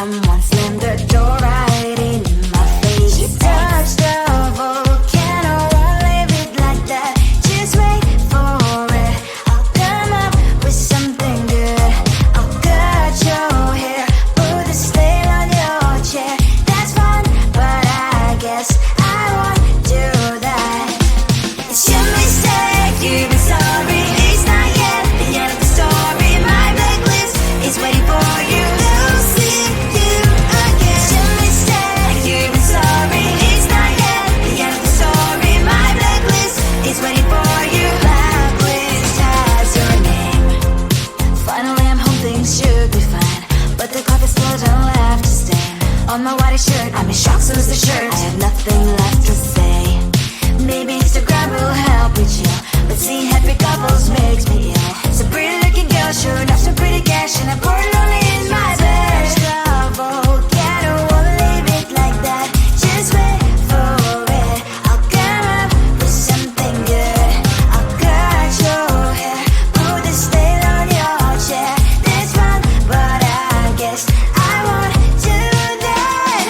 someone slammed the door right in my face. You touched the volcano, won't leave it like that. Just wait for it. I'll come up with something good. I'll cut your hair, put a stain on your chair. That's fun, but I guess I won't do that. It's your mistake, you've been sorry. It's not yet the end of the story. My blacklist is waiting for you. We'll see you again. It's your mistake, you've been sorry. It's not yet the end of the story. My blacklist is waiting for you. Blacklist has your name. Finally I'm home, things should be fine, but the carpet's spilled and left a stain on my white shirt. I'm in shock, so is the shirt. I have nothing left to say. Maybe Instagram will help with you, but seeing happy couples makes me ill. Some pretty looking girl showing off some pretty cash, and I'm pouring lonely in my bed. Volcano, won't leave it like that. Just wait for it. I'll come up with something good. I'll cut your hair, put the stain on your chair. That's fun, but I guess I won't do that.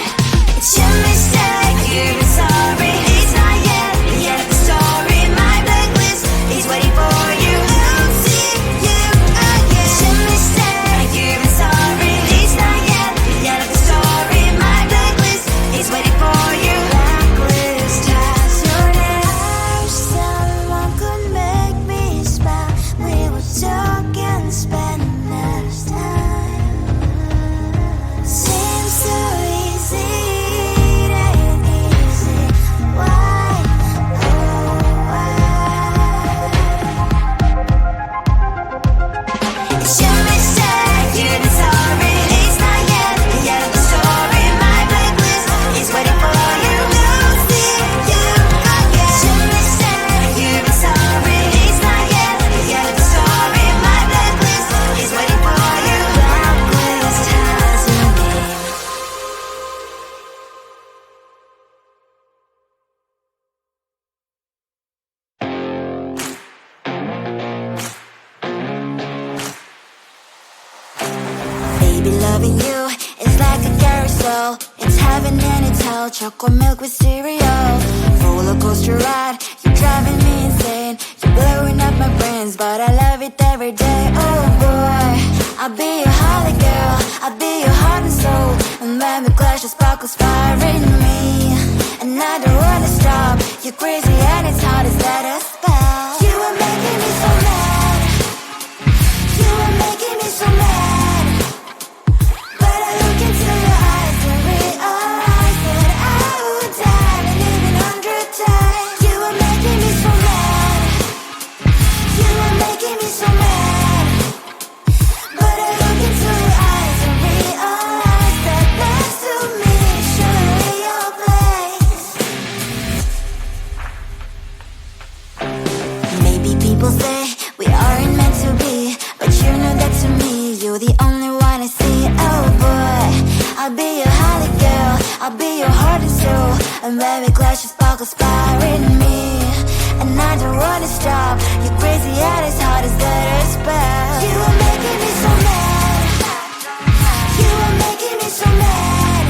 It's your mistake, you've been sorry. It's not yet the end of the story. My blacklist is waiting for you. We'll see you again. It's your mistake, you've been sorry. It's not yet the end of the story. My blacklist is waiting for you. Blacklist has your name. I wish someone could make me smile. We would talk and spend less time. Seems so easy, it ain't easy. Why, oh why? It's your mistake, you've been sorry. It's not yet the end of the story. My blacklist is waiting for you. We'll see you again. It's your mistake, you've been sorry. It's not yet the end of the story. My blacklist is waiting for you. Blacklist has your name. Baby, loving you is like a carousel. It's heaven and it's hell. Chocolate milk with cereal. Roller coaster ride, you're driving me insane. You're blowing up my brains, but I love it every day. Oh boy, I'll be your holly girl. I'll be your heart and soul. And when we clash, the sparkles fire in me. And I don't wanna stop. You're crazy and it's hard as let us spell. You are making me so mad. You are making me so mad. But I look into your eyes and realize that I would die and even 100 times. You are making me so mad. You are making me so mad. But I look into your eyes and realize that next to me is surely your place. Maybe people say we aren't meant to be, but you know that to me, you're the only one I see. Oh boy, I'll be your holly girl. I'll be your heart and soul. And when we clash, the sparkles fire in me. And I don't wanna stop. You're crazy and as hard as let her spell. You are making me so mad. You are making me so mad.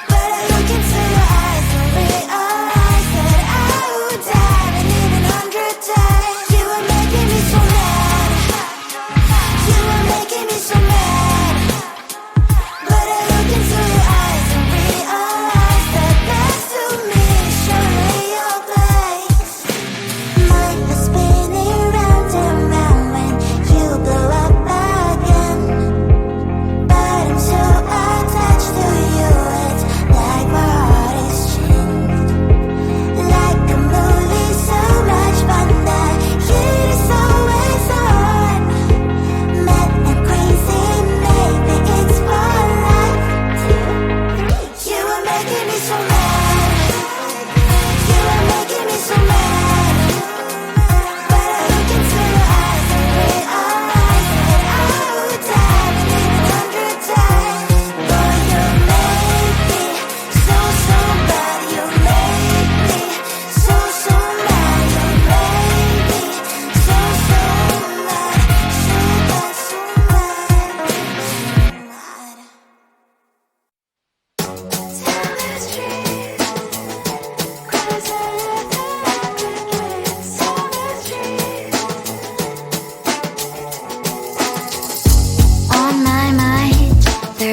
But I look into your eyes and realize that I would die and even 100 times. You are making me so mad. You are making me so mad. But I look into your eyes and realize that next to me is surely your place. Mind is spinning round.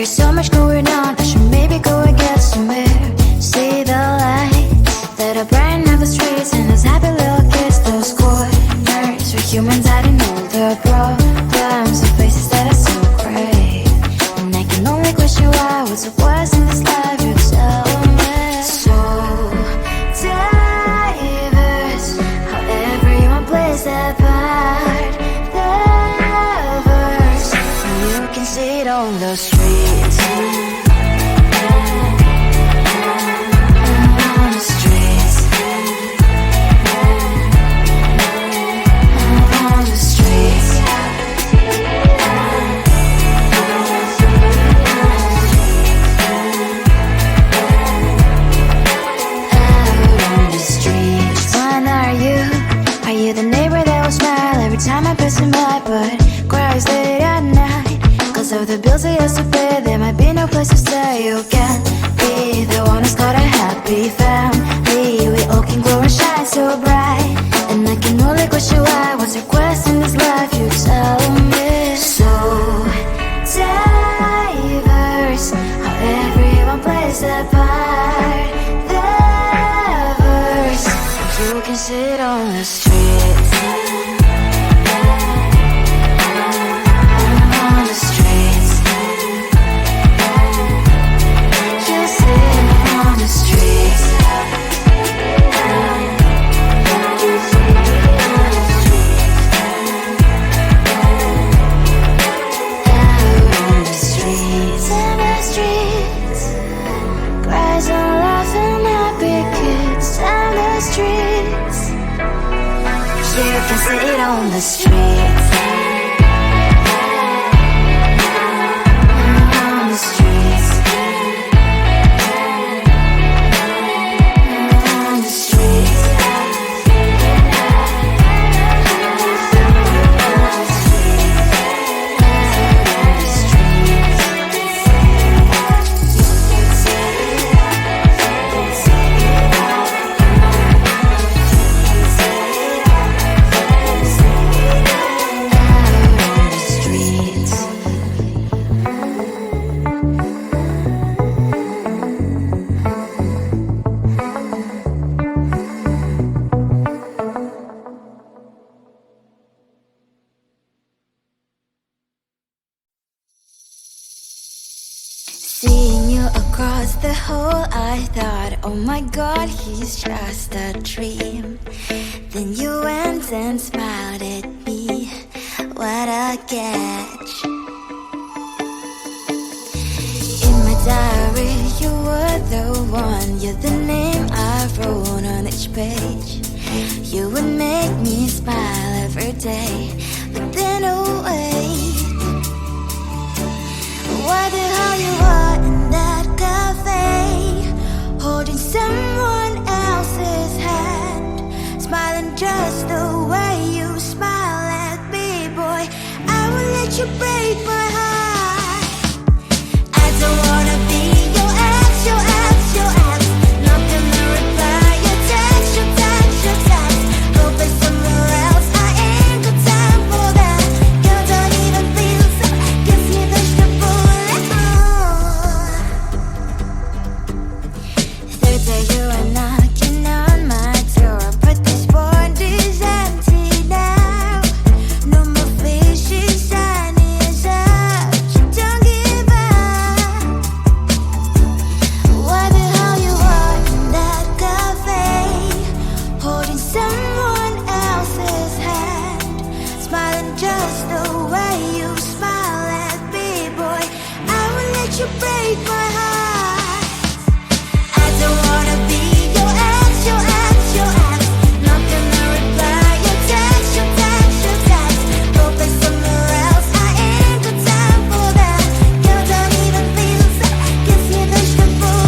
There's so much going on, I should maybe go and get some air. See the lights that are brighten up the streets, and those happy little kids, those corners where humans hiding all their problems, the places that are so great. And I can only question why, what's the worst in this life, you tell me. So diverse, how everyone plays their part. The verse, and you can see it on the streets. On the streets. On the streets. Are you the neighbor that will smile every time I pass him by, but cries late at night? Cause of the bills he has to pay, there might be no place to stay. You can be the one who's got a happy family. We all can glow and shine so bright, and I can only question why, what's your quest in this life, you tell me. So diverse, how everyone plays their part. The verse, you can sit on the streets. On the streets. You sit on the streets. Out on the streets. On the streets. Cries and laughing happy kids. On the streets. You can see it on the streets. On the streets. On the streets. Seeing you across the hall, I thought, oh my god, he's just a dream. Then you went and smiled at me. What a catch. In my diary, you were the one. You're the name I wrote on each page. You would make me smile every day. But then, oh wait, what the hell you are in that cafe, holding someone else's hand, smiling just the way you smile at me, boy. I will let you break my heart. I don't wanna be your ex, your ex, your ex. Not gonna reply your text, your text, your text. Go play somewhere else, I ain't got time for that. You don't even feel so, gives me vegetable. Third day you are knocking on my door, but this board is empty now. No more fishes, sun is up. You don't give up. What the hell you are in that cafe, holding someone else's hand, smiling just the way you smile at me, boy. I will let you break my heart. I don't wanna be your ex, your ex, your ex. Not gonna reply your text, your text, your text. Go play somewhere else, I ain't got time for that. You don't even feel so, gives me vegetable.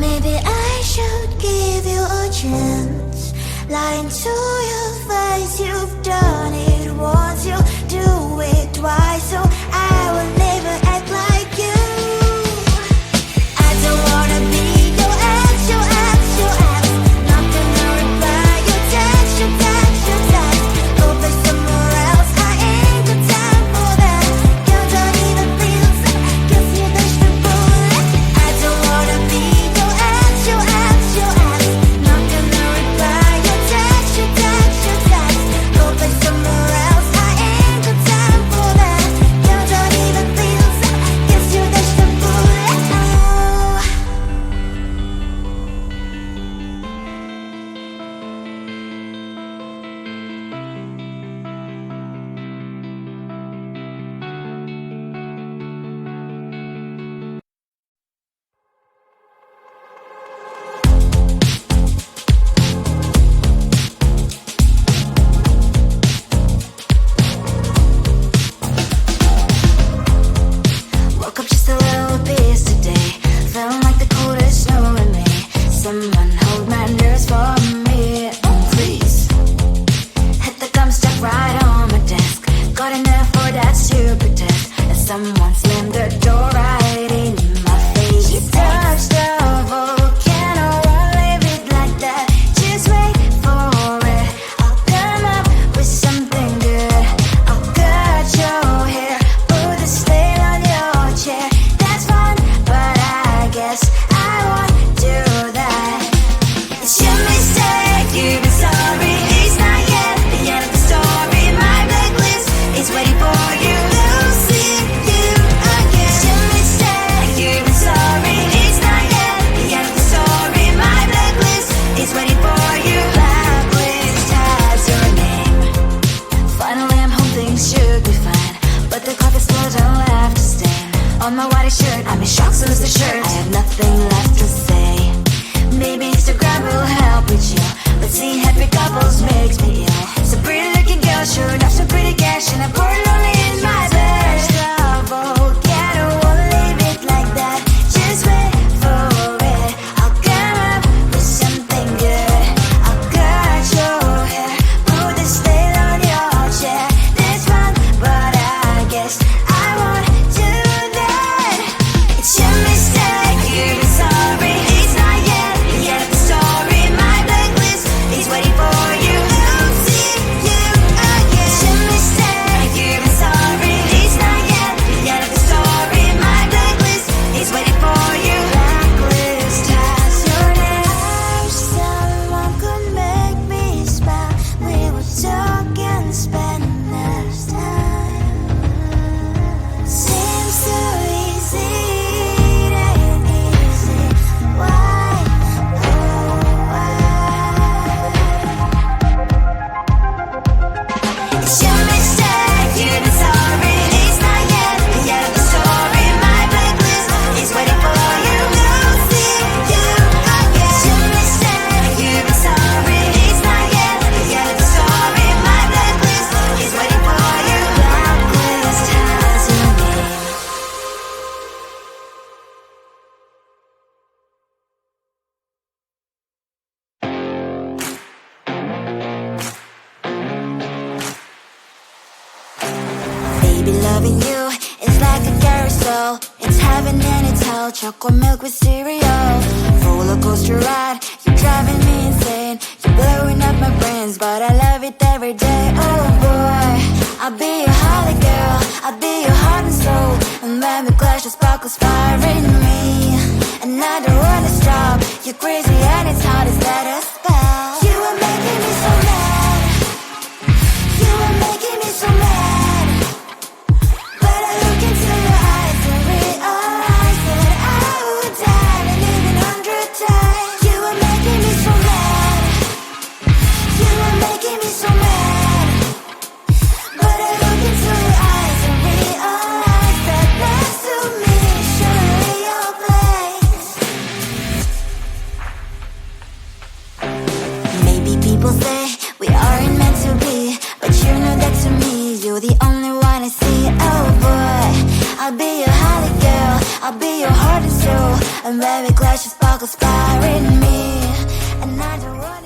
Maybe I should give you a chance. Lying to your face, you've done it once, you do it twice, so I will never act like you. someone slammed the door right in my face. You touched the volcano, I'll leave it like that. Just wait for it, I'll come up with something good. I'll cut your hair, put a slate on your chair. That's fun, but I guess I won't do that. It's your mistake, you've been sorry. It's not yet the end of the story. My blacklist is waiting for you. Losing you again. It's your mistake, you've been sorry. It's not yet the end of the story. My blacklist is waiting for you. Blacklist has your name. Finally I'm home, things should be fine, but the clock is still don't left to stand. On my white shirt, I'm in shock, so lose the shirt. I have nothing left to say. Maybe Instagram will help with you, but seeing happy couples makes me ill. So pretty looking girl, sure enough, so pretty cash, and I pour lonely in my bed. Volcano, won't leave it like that. Just wait for it, I'll come up with something good. I'll cut your hair, put the slate on your chair. That's fun, but I guess I won't do that. It's your mistake, you've been sorry. It's not yet the end of the story. My blacklist is waiting for you. Losing you again. It's your mistake, you've been sorry. It's not yet the end of the story. My blacklist is waiting for you. Blacklist has your name. I wish someone could make me smile. We would talk and spend less time. Seems so easy, it ain't easy. Why, oh why? It's your mistake, you've been sorry. It's not yet the end of the story. My blacklist is waiting for you. Losing you again. It's your mistake, you've been sorry. It's not yet the end of the story. My blacklist is waiting for you. Blacklist has your name. Baby, loving you is like a carousel. It's heaven and it's hell. Chocolate milk with cereal. Roller coaster ride. You're driving me insane. You're blowing up my brains, but I love it every day. Oh boy, I'll be your holly girl. I'll be your heart and soul. And when we clash, the sparkles fire in me. And I don't wanna stop. You're crazy and it's hard as that a spell. You are making me so mad. You are making me so mad. But I look into your eyes and realize that I would die and live 100 times. You are making me so mad. You are making me so mad. But I look into your eyes and realize that next to me is surely your place. Maybe people say we aren't meant to be, but you know that to me, you're the only one I see. Oh boy, I'll be your holly girl. I'll be your heart and soul. And when we clash, the sparkles fire in me. And I don't wanna